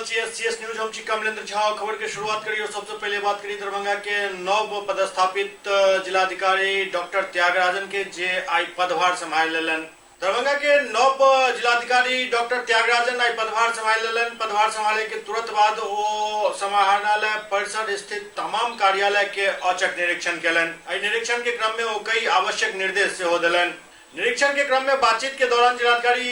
CS news हम कमलेंद्र झा। खबर की शुरुआत करिए और सबसे पहले बात करिए दरभंगा के नव पदस्थापित जिलाधिकारी डॉक्टर त्यागराजन के जे आई पदभार संभाल लेलन। दरभंगा के नव जिलाधिकारी डॉक्टर त्यागराजन आई पदभार संभाल लेलन। पदभार संभाले के तुरंत बाद वो समाहरणालय परिसर स्थित तमाम कार्यालय के औचक निरीक्षण केलन। निरीक्षण के क्रम में वो कई आवश्यक निर्देश से हो दिलन। निरीक्षण के क्रम में बातचीत के दौरान जिलाधिकारी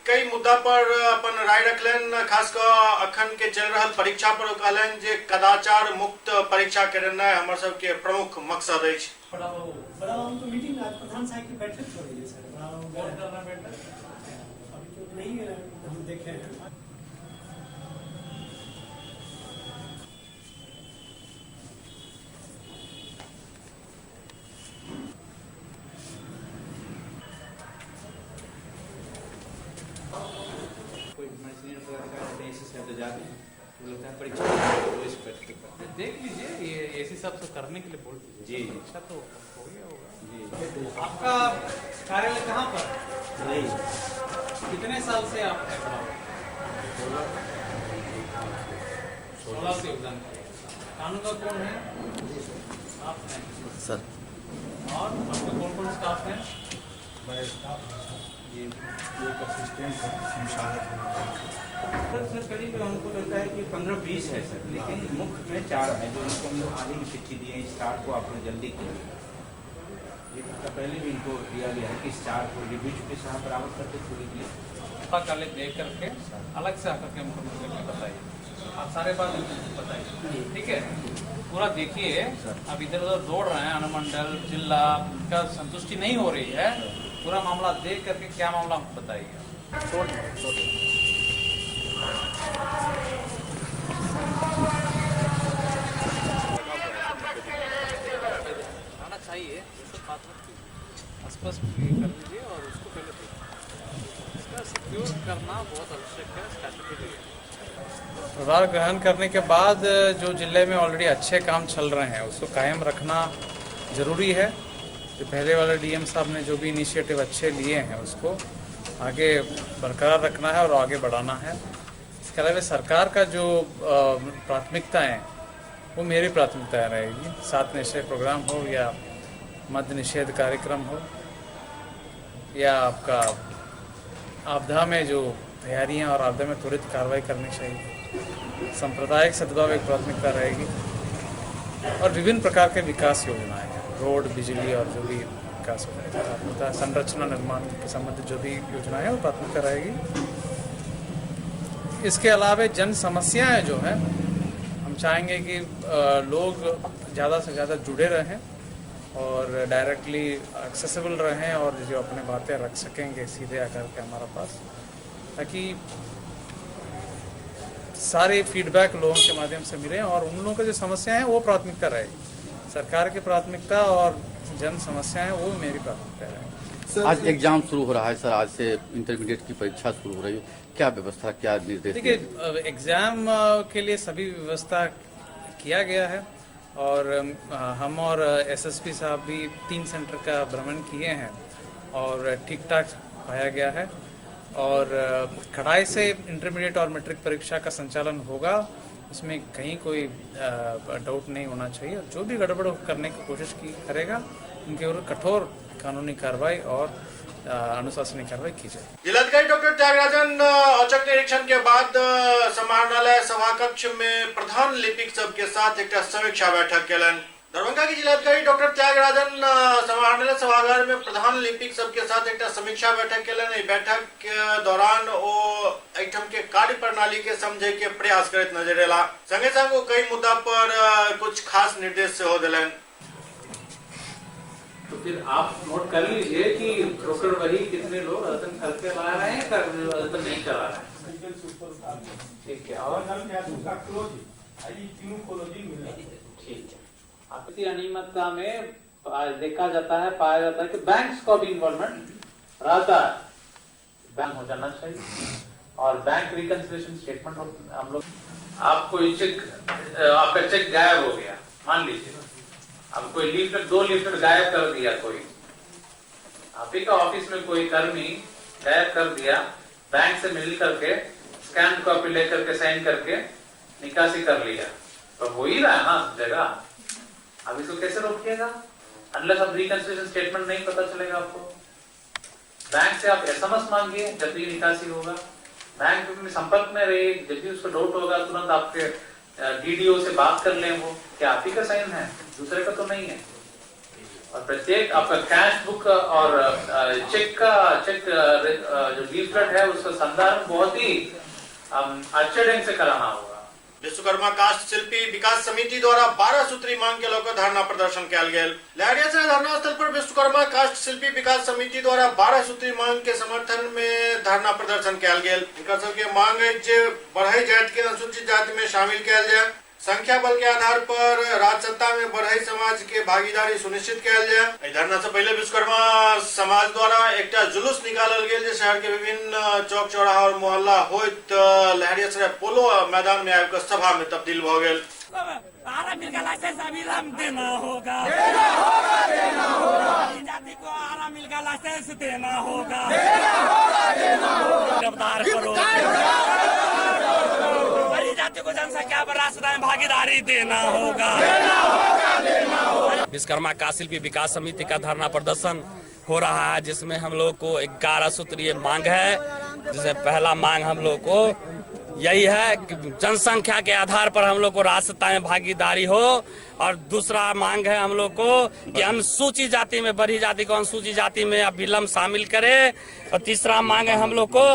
कई मुद्दा पर अपन राय रखलन। खासकर अखन के चल रहा परीक्षा पर कहलन जे कदाचार मुक्त परीक्षा करना हमर सब के प्रमुख मकसद है। तो मीटिंग आज प्रधान साहब की बैठक हो रही है सर। अभी तो नहीं हम देखे हैं। देख लीजिए ये एसी सब से करने के लिए बोल दीजिए। जी अच्छा तो हो गया होगा जी। आपका कार्यालय कहाँ पर? नहीं कितने साल से आप 16 से योगदान कानून का कौन है? आप हैं सर। और आपके कौन कौन स्टाफ हैं? बड़े स्टाफ ये एक असिस्टेंट सर करीब हमको लगता है कि 15-20 है सर, लेकिन मुख्य में 4 है जो उनको हम आगे की चिट्ठी दिए। स्टार को आपने जल्दी किया, एक हफ्ता पहले भी इनको दिया गया है कि स्टार को रिव्यू के साथ बराबर करके पूरी दिए। कार्यालय देख करके अलग से आकर के हमको बताइए। आप सारे बात बताइए, ठीक है? पूरा देखिए। अब इधर उधर दौड़ रहे हैं, अनुमंडल जिला का संतुष्टि नहीं हो रही है। पूरा मामला देख करके क्या मामला हमको बताइए। आना चाहिए स्पष्ट कर लीजिए और उसको पहले इसका सिक्योर करना बहुत आवश्यक है। प्रभार ग्रहण करने के बाद जो जिले में ऑलरेडी अच्छे काम चल रहे हैं उसको कायम रखना जरूरी है। जो पहले वाले डीएम साहब ने जो भी इनिशिएटिव अच्छे लिए हैं उसको आगे बरकरार रखना है और आगे बढ़ाना है। इसके अलावा सरकार का जो प्राथमिकताएं वो मेरी प्राथमिकताएं रहेगी। 7 निश्चय प्रोग्राम हो या मद्य निषेध कार्यक्रम हो या आपका आपदा में जो तैयारियां और आपदा में त्वरित कार्रवाई करनी चाहिए। सांप्रदायिक सद्भाव एक प्राथमिकता रहेगी और विभिन्न प्रकार के विकास योजनाएं, रोड, बिजली और जो भी विकास होता है, संरचना निर्माण के संबंधित जो भी योजनाएं है वो प्राथमिकता रहेगी। इसके अलावा जन समस्याएं जो है हम चाहेंगे कि लोग ज़्यादा से ज़्यादा जुड़े रहें और डायरेक्टली एक्सेसिबल रहें और जो अपने बातें रख सकेंगे सीधे आकर के हमारे पास, ताकि सारे फीडबैक लोगों के माध्यम से मिले और उन लोगों की जो समस्याएं हैं वो प्राथमिकता रहेगी। सरकार की प्राथमिकता और जन समस्याएं वो मेरी प्राथमिकता रहेगी। आज एग्जाम शुरू हो रहा है सर, आज से इंटरमीडिएट की परीक्षा शुरू हो रही है, क्या व्यवस्था, क्या निर्देश? देखिए एग्जाम के लिए सभी व्यवस्था किया गया है और हम और एसएसपी साहब भी 3 सेंटर का भ्रमण किए हैं और ठीक ठाक पाया गया है और कड़ाई से इंटरमीडिएट और मैट्रिक परीक्षा का संचालन होगा। उसमें कहीं कोई डाउट नहीं होना चाहिए। जो भी गड़बड़ करने की कोशिश करेगा उनके ऊपर कठोर कानूनी कार्रवाई और अनुशासनिक कार्रवाई की जाए। जिलाधिकारी डॉक्टर त्यागराजन औचक निरीक्षण के बाद समाहरणालय सभाकक्ष में प्रधान लिपिक सब के साथ एक समीक्षा बैठक केलन। दरभंगा के जिलाधिकारी डॉक्टर त्यागराजन समाहरणालय सभागार में प्रधान लिपिक सब के साथ एक समीक्षा बैठक केलन। बैठक के दौरान वो आइटम के कार्य प्रणाली के समझे के प्रयास करत नजर आला। संगे संग वो कई मुद्दा पर कुछ खास निर्देश से हो दिलन। तो फिर आप नोट कर लीजिए कि ब्रोकर वही कितने लोग आवेदन करके ला रहे हैं, आवेदन नहीं करा रहे हैं। ठीक है, और ठीक है। आपसी अनियमितता में देखा जाता है, पाया जाता है कि बैंक्स का भी इन्वॉल्वमेंट रहता है। बैंक हो जाना चाहिए और बैंक रिकंसिलिएशन स्टेटमेंट हम लोग आपको आपका चेक गायब हो गया, मान लीजिए अब कोई लीफलेट 2 लीफलेट गायब कर दिया, कोई आप ही का ऑफिस में कोई कर्मी गायब कर दिया, बैंक से मिल करके स्कैन कॉपी लेकर के साइन करके निकासी कर लिया, तो हो ही रहा है ना जगह। अब इसको कैसे रोकिएगा? अनलेस आप रिकंसिलिएशन स्टेटमेंट नहीं पता चलेगा आपको। बैंक से आप एसएमएस मांगिए जब भी निकासी होगा, बैंक में संपर्क में रहिए, जब भी उसको डाउट होगा तुरंत आपके डीडीओ से बात कर लें, वो क्या आप ही का साइन है, दूसरे का तो नहीं है। और प्रत्येक आपका कैश बुक और चेक जो लीफलेट है उसका संदर्भ बहुत ही अच्छे ढंग से कराना होगा। विश्वकर्मा काष्ठ शिल्पी विकास समिति द्वारा 12 सूत्री मांग के लेकर धरना प्रदर्शन किया गया। लहरियासराय धरना स्थल पर विश्वकर्मा काष्ठ शिल्पी विकास समिति द्वारा 12 सूत्री मांग के समर्थन में धरना प्रदर्शन किया गया। इनका सबके मांग है जे बढ़ई जाति के अनुसूचित जाति में शामिल किया जाए, संख्या बल के आधार पर राजसत्ता में बढ़ई समाज के भागीदारी सुनिश्चित किया जाए। धरना से पहले विश्वकर्मा समाज द्वारा एक जुलूस निकालल गया, शहर के विभिन्न चौक चौराहा और मोहल्ला होइत लहरियासराय पोलो मैदान में आकर सभा में तब्दील हो गए। आराम का लाइसेंस अविलंब देना होगा, जाति को आराम का लाइसेंस देना होगा, गिरफ्तार करो, बड़ी जाति को जनसंख्या पर राष्ट्र में भागीदारी देना होगा। विश्वकर्मा काष्ठ शिल्पी विकास समिति का धरना प्रदर्शन हो रहा है, जिसमें हम लोग को 11 सूत्रीय मांग है। जिसमें पहला मांग हम लोग को यही है कि जनसंख्या के आधार पर हम लोग को राष्ट्रता में भागीदारी हो, और दूसरा मांग है हम लोग को कि अनुसूचित जाति में बढ़ी जाति को अनुसूचित जाति में अविलंब शामिल करे, और तीसरा मांग है हम लोग को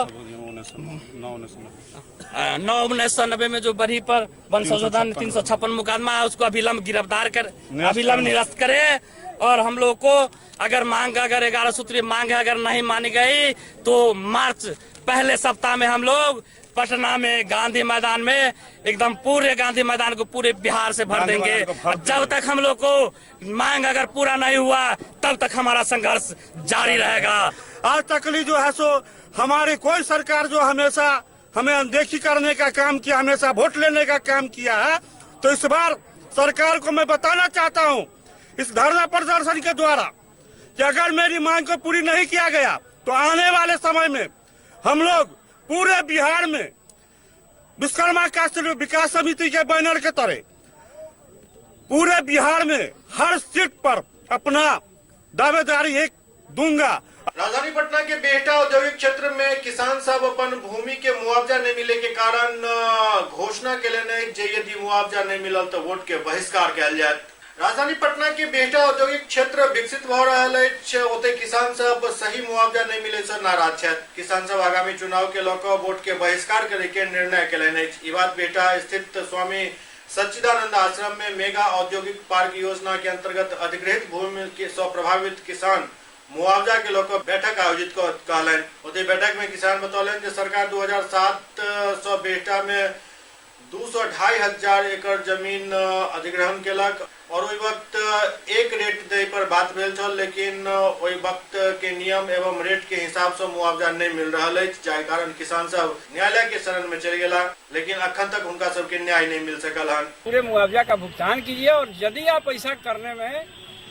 9/1990 में जो बढ़ी पर वन संशोधन 356 मुकदमा है उसको अविलंब गिरफ्तार कर अविलंब निरस्त करे। और हम लोग को अगर 11 सूत्रीय मांग है अगर नहीं मानी गई तो मार्च पहले सप्ताह में हम लोग पटना में गांधी मैदान में एकदम पूरे गांधी मैदान को पूरे बिहार से भर देंगे। जब तक हम लोग को मांग अगर पूरा नहीं हुआ तब तक हमारा संघर्ष जारी रहेगा। आज तक जो है सो हमारी कोई सरकार जो हमेशा हमें अनदेखी करने का काम किया, हमेशा वोट लेने का काम किया है, तो इस बार सरकार को मैं बताना चाहता हूँ इस धरना प्रदर्शन के द्वारा कि अगर मेरी मांग को पूरी नहीं किया गया तो आने वाले समय में हम लोग पूरे बिहार में विश्वकर्मा काष्ठ विकास समिति के बैनर के तरह पूरे बिहार में हर सीट पर अपना दावेदारी एक दूंगा। राजधानी पटना के बेहटा औद्योगिक क्षेत्र में किसान सब अपन भूमि के मुआवजा नहीं मिले के कारण घोषणा के लिए यदि मुआवजा नहीं मिलल तो वोट के बहिष्कार किया जाए। राजधानी पटना के बेहटा औद्योगिक क्षेत्र विकसित हो रहा है, ओते किसान सब सही मुआवजा नहीं मिले से नाराज है। किसान सब आगामी चुनाव के लेकर वोट के बहिष्कार करे के निर्णय के लिए ये बात बेहटा स्थित स्वामी सच्चिदानंद आश्रम में मेगा औद्योगिक पार्क योजना के अंतर्गत अधिग्रहित भूमि के प्रभावित किसान मुआवजा के लोग बैठक आयोजित कहलन। उसी बैठक में किसान बतौलन कि सरकार 2007 बेहटा में 200-2,500 एकड़ जमीन अधिग्रहण केलक और वही वक्त एक रेट दे पर बात भेल छल, लेकिन वही वक्त के नियम एवं रेट के हिसाब से मुआवजा नहीं मिल रहा है, जाहि कारण किसान सब न्यायालय के शरण में चल गया, लेकिन अखन तक उनका सबके न्याय नहीं मिल सकल है। पूरे मुआवजा का भुगतान कीजिए और यदि आप ऐसा करने में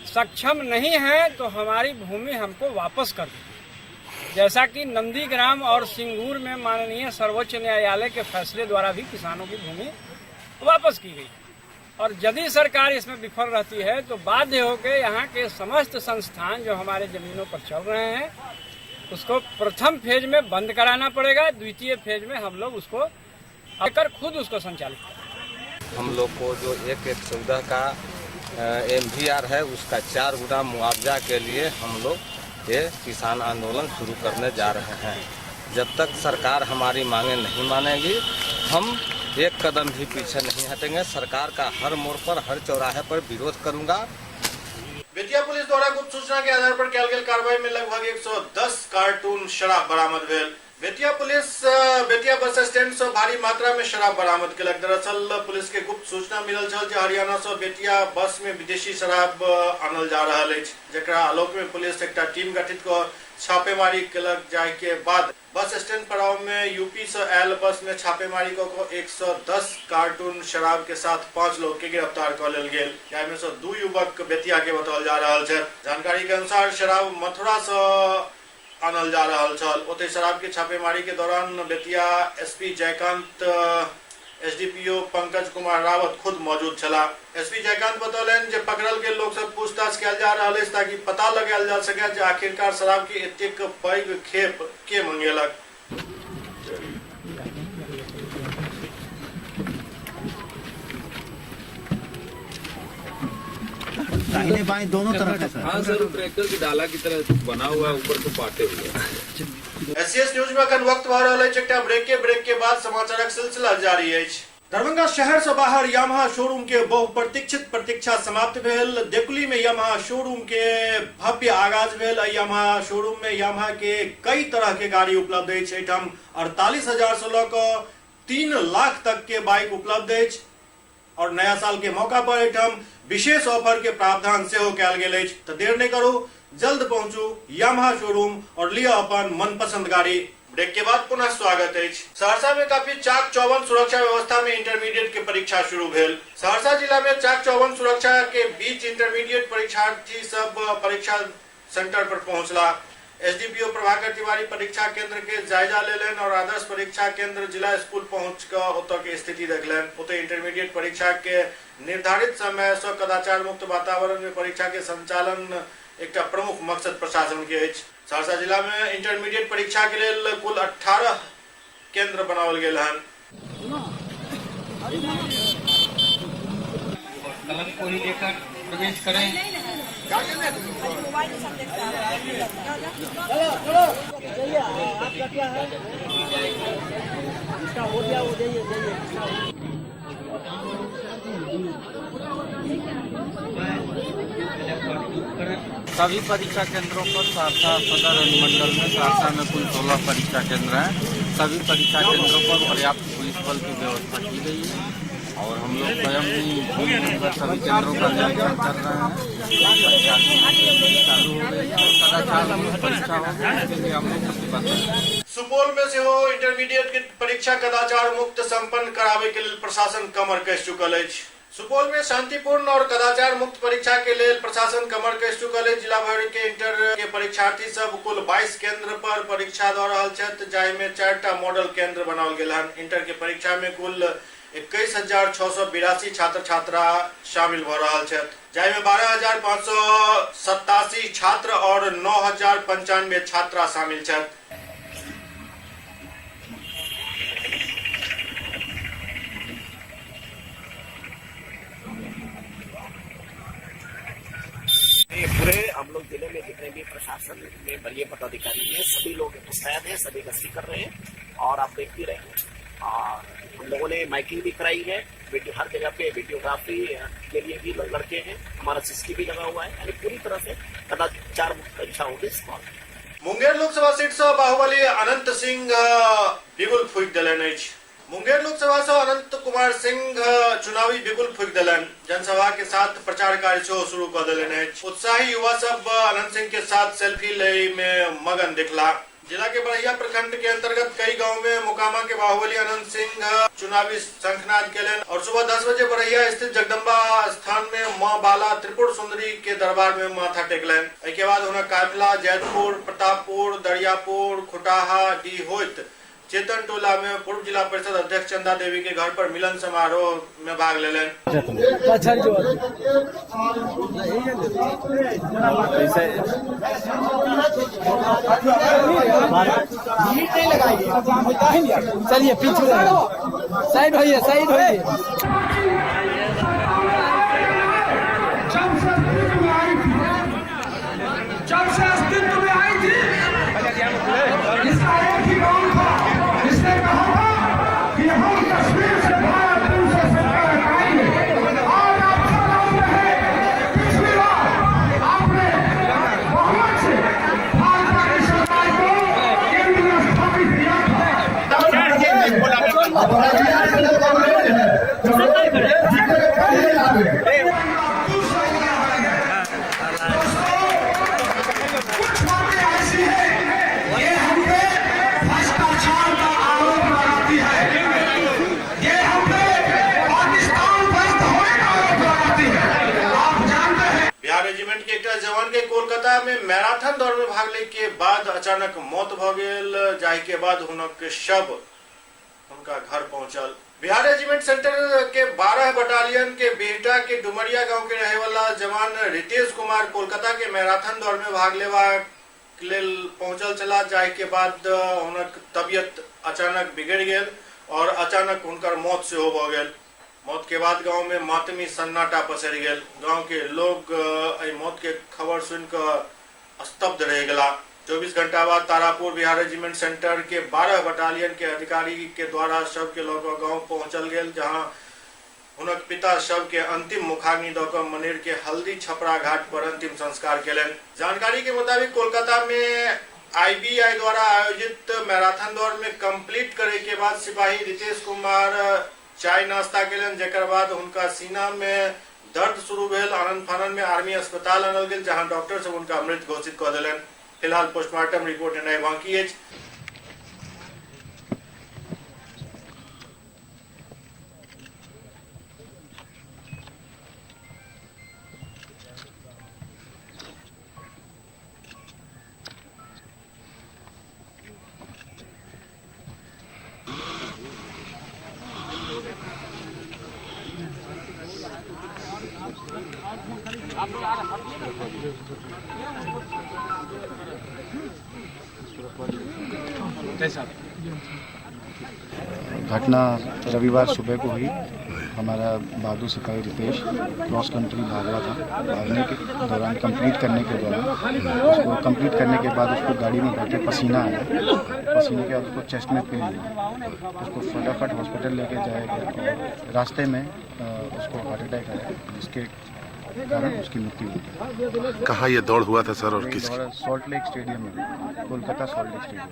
सक्षम नहीं है तो हमारी भूमि हमको वापस कर दीजिए। जैसा कि नंदीग्राम और सिंगूर में माननीय सर्वोच्च न्यायालय के फैसले द्वारा भी किसानों की भूमि वापस की गई। और यदि सरकार इसमें विफल रहती है तो बाध्य होकर यहाँ के समस्त संस्थान जो हमारे जमीनों पर चल रहे हैं उसको प्रथम फेज में बंद कराना पड़ेगा, द्वितीय फेज में हम लोग उसको आकर खुद उसको संचालित करें। हम लोग को जो 1/14 का MVR है उसका 4 गुना मुआवजा के लिए हम लोग ये किसान आंदोलन शुरू करने जा रहे हैं। जब तक सरकार हमारी मांगे नहीं मानेगी हम एक कदम भी पीछे नहीं हटेंगे। सरकार का हर मोड़ पर हर चौराहे पर विरोध करूंगा। बेतिया पुलिस द्वारा गुप्त सूचना के आधार पर किया गया कार्रवाई में लगभग 110 कार्टून शराब बरामद भेल। Bettiah police Bettiah bus stand से भारी मात्रा में शराब बरामद केलक। दरअसल पुलिस के गुप्त सूचना मिलल छल जे हरियाणा से बेतिया बस में विदेशी शराब आनल जा रहा है, जकरा आलोक में पुलिस एक टीम गठित कर छापेमारी केलक। जाय के बाद बस स्टैंड पड़ाव में यूपी से आयल बस में छापेमारी को 110 कार्टून शराब के साथ 5 लोग के गिरफ्तार कर लेल गेल। जाहिमे से 2 युवक बेतिया के बताओल जा रहा है। जानकारी के अनुसार शराब मथुरा से आनल जा रहा छल। ओते शराब के छापेमारी के दौरान बेतिया एसपी जयकांत एसडीपीओ पंकज कुमार रावत खुद मौजूद छला। एसपी जयकांत बतौलन जे पकड़ल गेल लोग सब पूछताछ कयल जा रहल अछि ताकि पता लगायल जा सके जे आखिरकार शराब के एतेक पैघ खेप के मंगेलक। दाहिने बाएं दोनों तरफ है सर। हाँ सर, ट्रैक्टर की डाला की तरह बना हुआ है, ऊपर को पाटे हुए। एससीएस न्यूज में अखन वक्त भऽ रहल अछि एकटा ब्रेक के बाद समाचारक सिलसिला जारी अछि। दरभंगा शहर से बाहर यामाहा शोरूम के बहुप्रतीक्षित प्रतीक्षा समाप्त भेल। देकुली में यामाहा शोरूम के भव्य आगाज भेल। यामाहा शोरूम में यामाहा के कई तरह के गाड़ी उपलब्ध अछि। एठाम 48,000 से लऽ कऽ 3 लाख तक के बाइक उपलब्ध अछि और नया साल के मौका पर एठाम विशेष ऑफर के प्रावधान सेहो कयल गेल अछि। तो देर नहीं करू, जल्द पहुंचू यामाहा शोरूम और लिया अपन मनपसंद गाड़ी। ब्रेक के बाद पुनः स्वागत है। सहरसा में काफी चाक चौबंद सुरक्षा व्यवस्था में इंटरमीडिएट के परीक्षा शुरू भेल। सहरसा जिला में चाक चौबंद सुरक्षा के बीच इंटरमीडिएट परीक्षार्थी सब परीक्षा सेंटर पर पहुंचला। एसडीपीओ प्रभाकर तिवारी परीक्षा केंद्र के जायजा लेलन और आदर्श परीक्षा केंद्र जिला स्कूल पहुंच कर ओतऽ के स्थिति देखलन। ओतऽ इंटरमीडिएट परीक्षा के निर्धारित समय से कदाचार मुक्त वातावरण में परीक्षा के संचालन एक प्रमुख मकसद प्रशासन के अछि। सहरसा जिला में इंटरमीडिएट परीक्षा के लिए कुल 18 केंद्र बनावल गेल हन। कलम को ही लेकर प्रवेश करें। आपका क्या है? इसका हो गया, वो जाइए। सभी परीक्षा केंद्रों पर सहरसा सदर अनुमंडल में सहरसा में कुल 16 परीक्षा केंद्र हैं। सभी परीक्षा केंद्रों पर पर्याप्त पुलिस बल की व्यवस्था की गई है और हम लोग स्वयं भी सभी केंद्रों का निरीक्षण कर रहे हैं। परीक्षा चालू हो गई है, कदाचार मुक्त परीक्षा हो गई, इसके लिए हम लोग प्रतिबद्ध हैं। सुपौल में से हो इंटरमीडिएट की परीक्षा कदाचार मुक्त संपन्न करावे के लिए प्रशासन कमर कस चुकल अछि। सुपौल में शांतिपूर्ण और कदाचार मुक्त परीक्षा के लिए प्रशासन कमर कस चुकल है। जिला भर के इंटर के परीक्षार्थी सब कुल 22 केंद्र पर परीक्षा दऽ रहल छथि, जाहि में 4टा मॉडल केंद्र बनाओल गेल हन। इंटर के परीक्षा में कुल 21,682 छात्र छात्रा शामिल भऽ रहल छथि, जाहि में 12,587 छात्र और 9,095 छात्रा शामिल छथि। पूरे हम लोग जिले में जितने भी प्रशासन में वरीय पदाधिकारी हैं, सभी लोग मुस्तैद हैं, सभी गश्ती कर रहे हैं और आप देखते रहे। हम लोगों ने माइकिंग भी कराई है, वीडियो हर जगह पे वीडियोग्राफी के लिए भी लड़के हैं, हमारा सीसीटीवी लगा हुआ है, यानी पूरी तरह से कदाचार मुक्त परीक्षा होगी। मुंगेर लोकसभा सीट से बाहुबली अनंत सिंह बिगुल फूक दिलन अछि। मुंगेर लोकसभा से अनंत कुमार सिंह चुनावी बिगुल फूक दिलन। जनसभा के साथ प्रचार कार्य शुरू कर दिलन अछि। उत्साही युवा सब अनंत सिंह के साथ सेल्फी ले में मगन दिखला। जिला के बरैया प्रखंड के अंतर्गत कई गांव में मुकामा के बाहुबली अनंत सिंह चुनावी शंखनाद केलन और सुबह 10 बजे बरैया स्थित जगदम्बा स्थान में मां बाला त्रिपुर सुंदरी के दरबार में माथा टेकलन। इसके बाद उन्हें काफिला जैतपुर, प्रतापपुर, दरियापुर, खुटाहा, डी होइत चेतन टोला में पूर्व जिला परिषद अध्यक्ष चंदा देवी के घर पर मिलन समारोह में भाग लेलन। चलिए पीछे साइड होइए, साइड होइए। जब से अस्तित्व में आई थी, इसका एक ही नाम था, इसने कहा था कि हम कश्मीर से भारत से सरकार हटाएंगे। और आप सब रहे, पिछली बार आपने बहुमत से भाजपा की सरकार को केंद्र में स्थापित किया रेजिमेंट के एक जवान के कोलकाता कोलकाता में मैराथन दौड़ में भाग ले के बाद अचानक मौत भ गेल, जाहि के बाद हुनक शव उनका घर पहुंचल। बिहार रेजिमेंट सेंटर के 12 बटालियन के बेहटा के डुमरिया गांव के रहे वाला जवान रितेश कुमार कोलकाता के मैराथन दौड़ में भाग लेवा लेल पहुंचल चला, जाहि के बाद उनक तबियत अचानक बिगड़ गेल और अचानक उनकर मौत से हो गेल। मौत के बाद गांव में मातमी सन्नाटा पसर गेल। गांव के लोग मौत के खबर सुनकर स्तब्ध रह गला। 24 घंटा बाद तारापुर बिहार रेजिमेंट सेंटर के 12 बटालियन के अधिकारी के द्वारा शव के लोग गांव पहुंचल गेल, जहां उनक पिता शव के अंतिम मुखाग्नि दौकर मनेर के हल्दी छपरा घाट पर अंतिम संस्कार केलन। जानकारी के मुताबिक कोलकाता में IBI द्वारा आयोजित मैराथन दौड़ में कंप्लीट करे के बाद सिपाही रितेश कुमार चाय नाश्ता केलन, जेकर बाद उनका सीना में दर्द शुरू भेल। आनंद फानन में आर्मी अस्पताल आनल गेल, जहां डॉक्टर सब उनका मृत घोषित कर दिलन। फिलहाल पोस्टमार्टम रिपोर्ट नहीं बाकी है। घटना रविवार सुबह को हुई। हमारा बहादुर सिपाही रितेश क्रॉस कंट्री भाग रहा था। भागने के दौरान कंप्लीट करने के बाद उसको गाड़ी में बैठे पसीना आया। पसीने के बाद उसको चेस्ट में पेन लिया। उसको फटाफट हॉस्पिटल लेके जाया गया और रास्ते में उसको हार्ट अटैक आया, जिसके कारण उसकी मृत्यु हुई। कहाँ ये दौड़ हुआ था सर और किस? सॉल्ट लेक स्टेडियम में, कोलकाता सॉल्ट लेक स्टेडियम।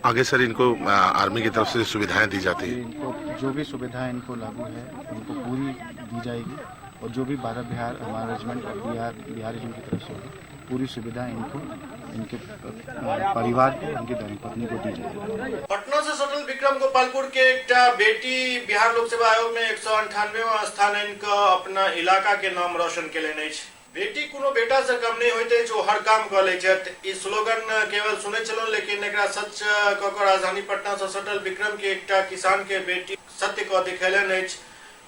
आगे सर इनको आर्मी की तरफ से सुविधाएं दी जाती है? इनको जो भी सुविधाएं इनको लागू है उनको पूरी दी जाएगी और जो भी बिहार हमारा रेजिमेंट और बिहार रेजिमेंट की तरफ से होगी पूरी सुविधाएं इनको, इनके परिवार को, इनकी धर्मपत्नी को दी जाएगी। पटना से सटल विक्रम गोपालपुर के एक बेटी बिहार लोक सेवा आयोग में 198वां स्थान इनका अपना इलाका के नाम रोशन के लेने। बेटी कोनो बेटा से कम नहीं होते जो हर काम कर ले छथि। ई स्लोगन केवल सुने चलो, लेकिन एकरा सच क राजधानी पटना से सटल विक्रम के एक किसान के बेटी सत्य क दिखेलन अछि।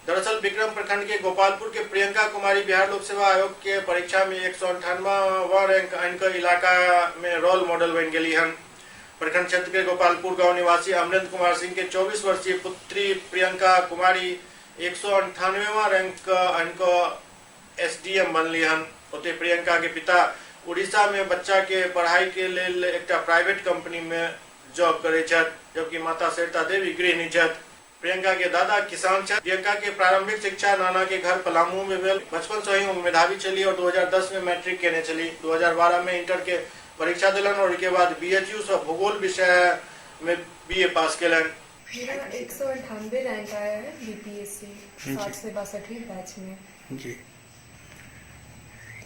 दरअसल विक्रम प्रखंड के गोपालपुर के प्रियंका कुमारी बिहार लोक सेवा आयोग के परीक्षा में 198वां रैंक इनका इलाका में रोल मॉडल बन गई हन। प्रखंड क्षेत्र के गोपालपुर गांव निवासी अमरेंद्र कुमार सिंह के 24 वर्षीय पुत्री प्रियंका कुमारी 198वां रैंक इनको SDM बनली हन। ओते प्रियंका के पिता उड़ीसा में बच्चा के पढ़ाई के लेल एक प्राइवेट कंपनी में जॉब करे छथि, जबकि माता सरिता देवी गृहिणी छथि। प्रियंका के दादा किसान छथि। प्रियंका के प्रारंभिक शिक्षा नाना के घर पलामू में भेल। बचपन से ही मेधावी चली और 2010 में मैट्रिक केने चली। 2012 में इंटर के परीक्षा दिलन और इसके बाद BHU से भूगोल विषय में BA पास केलन। मेरा 198 रैंक आया है BPSC 60 से 62 बैच में। जी,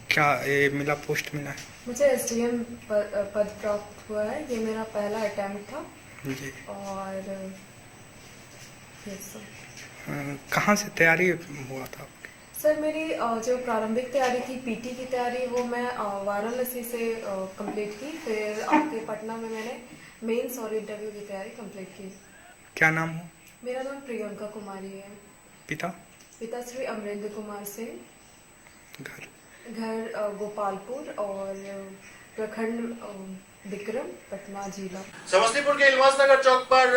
क्या ये मिला, पोस्ट मिला है? मुझे SDM पद प्राप्त हुआ है। ये मेरा पहला अटेम्प्ट था। जी। और कहाँ से तैयारी हुआ था आपकी? सर मेरी जो प्रारंभिक तैयारी थी PT की तैयारी, वो मैं वाराणसी से कंप्लीट की। फिर आके पटना में मैंने मेंस और इंटरव्यू की तैयारी कंप्लीट की। क्या नाम हो? मेरा नाम प्रियंका कुमारी है। पिता? पिता श्री अमरेंद्र कुमार सिंह। घर गोपालपुर और प्रखंड विक्रम, पटना जिला। समस्तीपुर के इलमास नगर चौक पर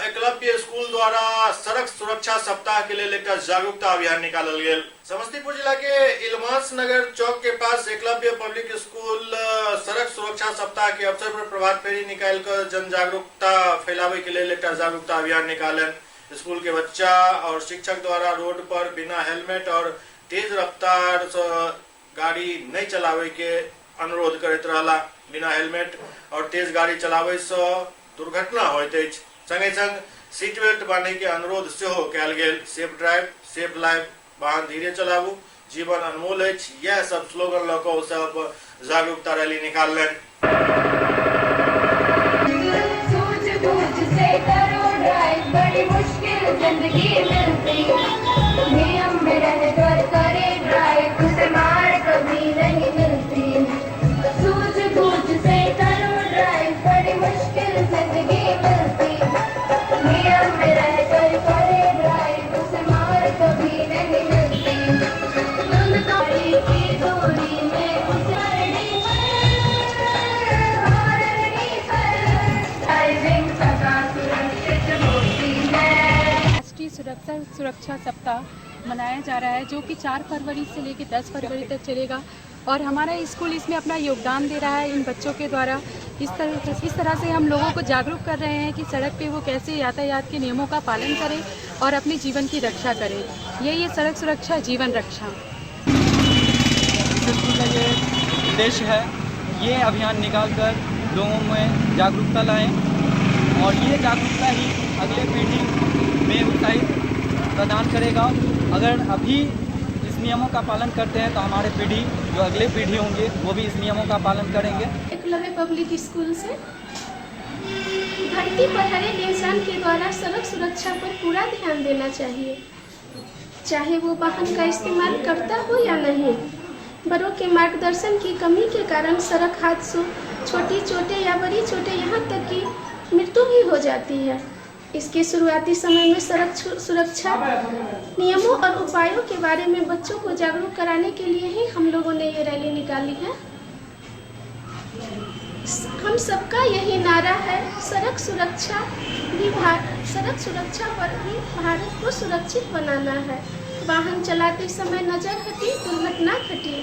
एकलव्य स्कूल द्वारा सड़क सुरक्षा सप्ताह के लिए एक जागरूकता अभियान निकालल गेल। समस्तीपुर जिला के इलमास नगर चौक के पास एकलव्य पब्लिक स्कूल सड़क सुरक्षा सप्ताह के अवसर पर प्रभात फेरी निकाल कर जन जागरूकता फैलावे के लिए एक जागरूकता अभियान निकालन। स्कूल के बच्चा और शिक्षक द्वारा रोड पर बिना हेलमेट और तेज रफ्तार गाड़ी नहीं चलावे के अनुरोध करैत रहला। बिना हेलमेट और तेज गाड़ी चलावे से दुर्घटना होइत अछि। संगे संग सीट बेल्ट बांधे के अनुरोध सेहो कयल गेल। सेफ ड्राइव, सेफ लाइफ, वाहन धीरे चलाबू, जीवन अनमोल अछि। यह सब स्लोगन लऽ कऽ सब जागरूकता रैली निकाललनि। बड़ी मुश्किल जिंदगी मिलती, नियम में रहकर करे ड्राइव, उसे मार कभी नहीं मिलती। मुश्किल जिंदगी मिलती, नियम में रहकर करे ड्राइव, उसे मार कभी नहीं मिलती, दुनियादारी की दूरी में उसे हरनी पर ड्राइविंग सदा सुरक्षित होती है। राष्ट्रीय सुरक्षा सप्ताह मनाया जा रहा है, जो कि 4 फरवरी से लेकर 10 फरवरी तक चलेगा और हमारा स्कूल इसमें अपना योगदान दे रहा है इन बच्चों के द्वारा। इस तरह से हम लोगों को जागरूक कर रहे हैं कि सड़क पे वो कैसे यातायात के नियमों का पालन करें और अपने जीवन की रक्षा करें। ये सड़क सुरक्षा जीवन रक्षा स्कूल का ये उद्देश्य है, ये अभियान निकाल कर लोगों में जागरूकता लाएं और ये जागरूकता ही अगले पीढ़ी में उत्साहित प्रदान करेगा। अगर अभी इस नियमों का पालन करते हैं तो हमारे पीढ़ी जो अगले पीढ़ी होंगे वो भी इस नियमों का पालन करेंगे। एकलव्य पब्लिक स्कूल से धरती पर हर एक इंसान के द्वारा सड़क सुरक्षा पर पूरा ध्यान देना चाहिए, चाहे वो वाहन का इस्तेमाल करता हो या नहीं। बड़ों के मार्गदर्शन की कमी के कारण सड़क हादसों, छोटी चोटें या बड़ी चोटें यहाँ तक कि मृत्यु भी हो जाती है। इसके शुरुआती समय में सड़क सुरक्षा नियमों और उपायों के बारे में बच्चों को जागरूक कराने के लिए ही हम लोगों ने ये रैली निकाली है। हम सबका यही नारा है, सड़क सुरक्षा पर भी भारत को सुरक्षित बनाना है। वाहन चलाते समय नजर हटी, दुर्घटना घटी।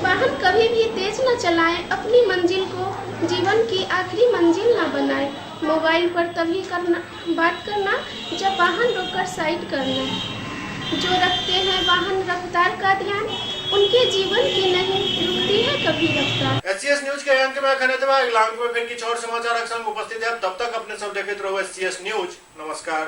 वाहन कभी भी तेज न चलाएं, अपनी मंजिल को जीवन की आखिरी मंजिल न बनाएं। मोबाइल पर तभी बात करना जब वाहन रोककर साइड करना। जो रखते हैं वाहन रफ्तार का ध्यान, उनके जीवन की नहीं रुकती है कभी रफ्तार। SCS न्यूज के अंक में खनतवा में फिर की और समाचार संग उपस्थित है। तब तक अपने सब देखते रहो SCS न्यूज। नमस्कार।